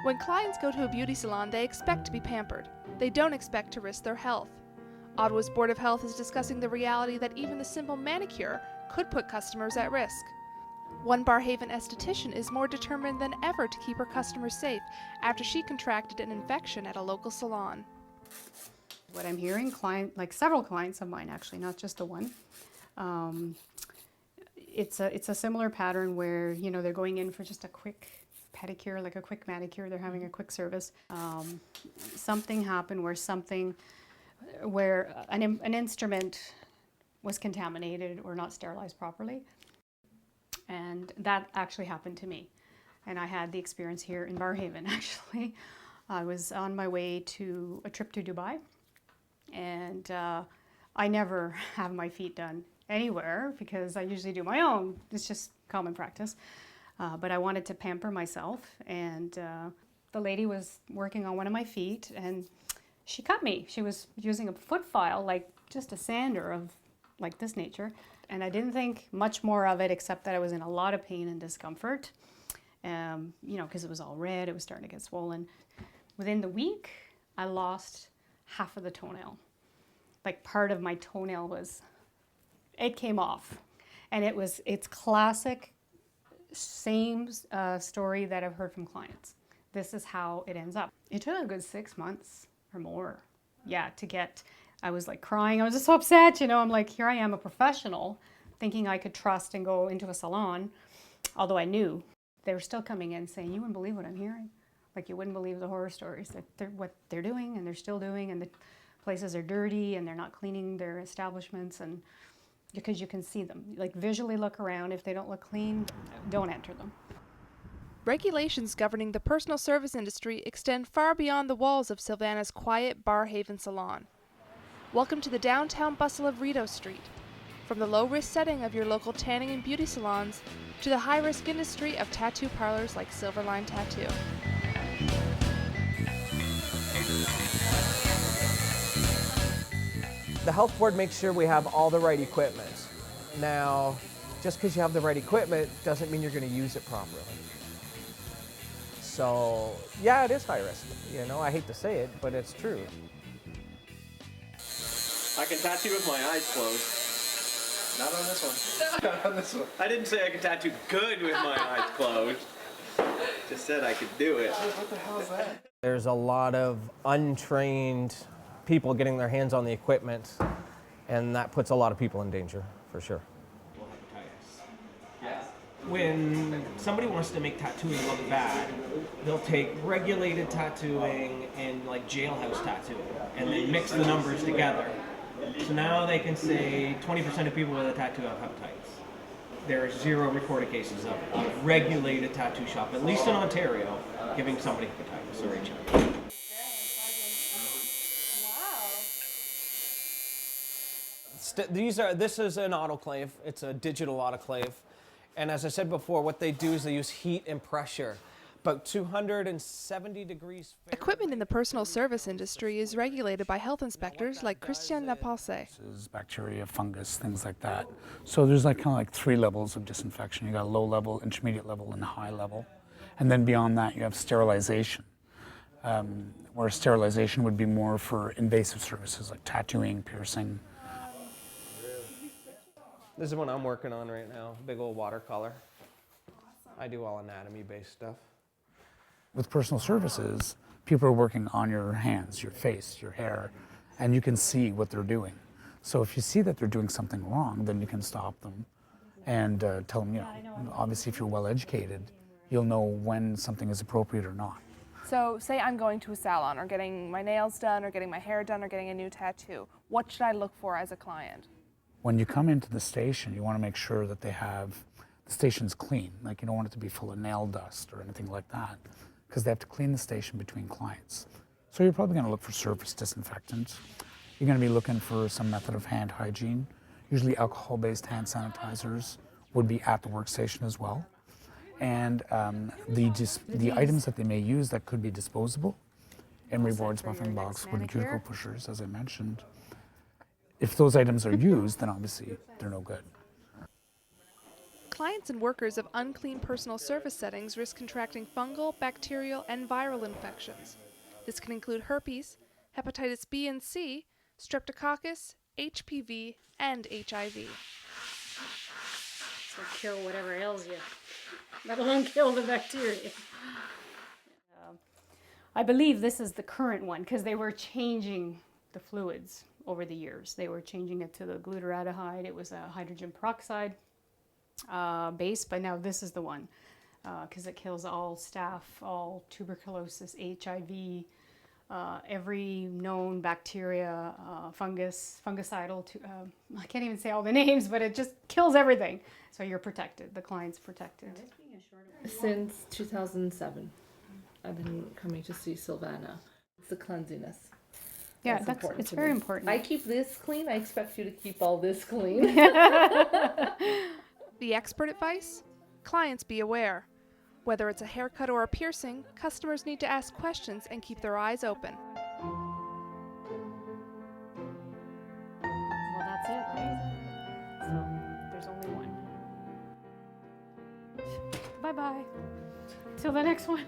When clients go to a beauty salon, they expect to be pampered. They don't expect to risk their health. Ottawa's Board of Health is discussing the reality that even the simple manicure could put customers at risk. One Barrhaven esthetician is more determined than ever to keep her customers safe after she contracted an infection at a local salon. What I'm hearing, several clients of mine actually, not just the one, it's a similar pattern where, you know, they're going in for just a quick pedicure, like a quick manicure, they're having a quick service. Something happened where an instrument was contaminated or not sterilized properly. And that actually happened to me. And I had the experience here in Barrhaven, actually. I was on my way to a trip to Dubai, and I never have my feet done anywhere because I usually do my own. It's just common practice. But I wanted to pamper myself, and the lady was working on one of my feet, and she cut me. She was using a foot file, like just a sander of like this nature. And I didn't think much more of it except that I was in a lot of pain and discomfort, you know, because it was all red, it was starting to get swollen. Within the week, I lost half of the toenail. Like part of my toenail it came off. And it's classic, same story that I've heard from clients. This is how it ends up. It took a good 6 months or more, yeah, I was like crying. I was just so upset, you know. I'm like, here I am, a professional, thinking I could trust and go into a salon, although I knew. They were still coming in saying, you wouldn't believe what I'm hearing. Like, you wouldn't believe the horror stories that what they're doing and they're still doing, and the places are dirty and they're not cleaning their establishments, and because you can see them. Like, visually look around. If they don't look clean, don't enter them. Regulations governing the personal service industry extend far beyond the walls of Silvana's quiet Barrhaven salon. Welcome to the downtown bustle of Rideau Street. From the low-risk setting of your local tanning and beauty salons to the high-risk industry of tattoo parlors like Silverline Tattoo. The health board makes sure we have all the right equipment. Now, just because you have the right equipment doesn't mean you're going to use it properly. So, yeah, it is high risk. You know, I hate to say it, but it's true. I can tattoo with my eyes closed. Not on this one. Not on this one. I didn't say I could tattoo good with my eyes closed. Just said I could do it. What the hell is that? There's a lot of untrained people getting their hands on the equipment, and that puts a lot of people in danger, for sure. When somebody wants to make tattooing look bad, they'll take regulated tattooing and like jailhouse tattooing, and then mix the numbers together. So now they can say 20% of people with a tattoo have hepatitis. There are 0 recorded cases of a regulated tattoo shop, at least in Ontario, giving somebody hepatitis or HIV. This is an autoclave. It's a digital autoclave. And as I said before, what they do is they use heat and pressure. About 270 degrees Fahrenheit. Equipment in the personal service industry is regulated by health inspectors like Tristan. Bacteria, fungus, things like that. So there's like kind of like 3 levels of disinfection. You got low level, intermediate level, and high level. And then beyond that, you have sterilization, where sterilization would be more for invasive services like tattooing, piercing. This is what I'm working on right now, big old watercolor. I do all anatomy-based stuff. With personal services, people are working on your hands, your face, your hair, and you can see what they're doing. So if you see that they're doing something wrong, then you can stop them and tell them, you know, obviously if you're well educated, you'll know when something is appropriate or not. So say I'm going to a salon or getting my nails done or getting my hair done or getting a new tattoo. What should I look for as a client? When you come into the station, you want to make sure that the station's clean. Like, you don't want it to be full of nail dust or anything like that, because they have to clean the station between clients. So you're probably going to look for surface disinfectant. You're going to be looking for some method of hand hygiene. Usually alcohol-based hand sanitizers would be at the workstation as well. And the items that they may use that could be disposable, emery boards, muffing box, wooden cuticle pushers, as I mentioned. If those items are used, then obviously they're no good. Clients and workers of unclean personal surface settings risk contracting fungal, bacterial, and viral infections. This can include herpes, hepatitis B and C, streptococcus, HPV, and HIV. So kill whatever ails you, let alone kill the bacteria. I believe this is the current one because they were changing the fluids over the years. They were changing it to the glutaraldehyde. It was a hydrogen peroxide base, but now this is the one because it kills all staph, all tuberculosis, HIV, every known bacteria, fungicidal. I can't even say all the names, but it just kills everything. So you're protected. The client's protected. Since 2007, I've been coming to see Sylvana. It's the cleanliness. Yeah, it's very important. I keep this clean. I expect you to keep all this clean. The expert advice? Clients be aware. Whether it's a haircut or a piercing, customers need to ask questions and keep their eyes open. Well, that's it, right? So there's only one. Bye-bye. Till the next one.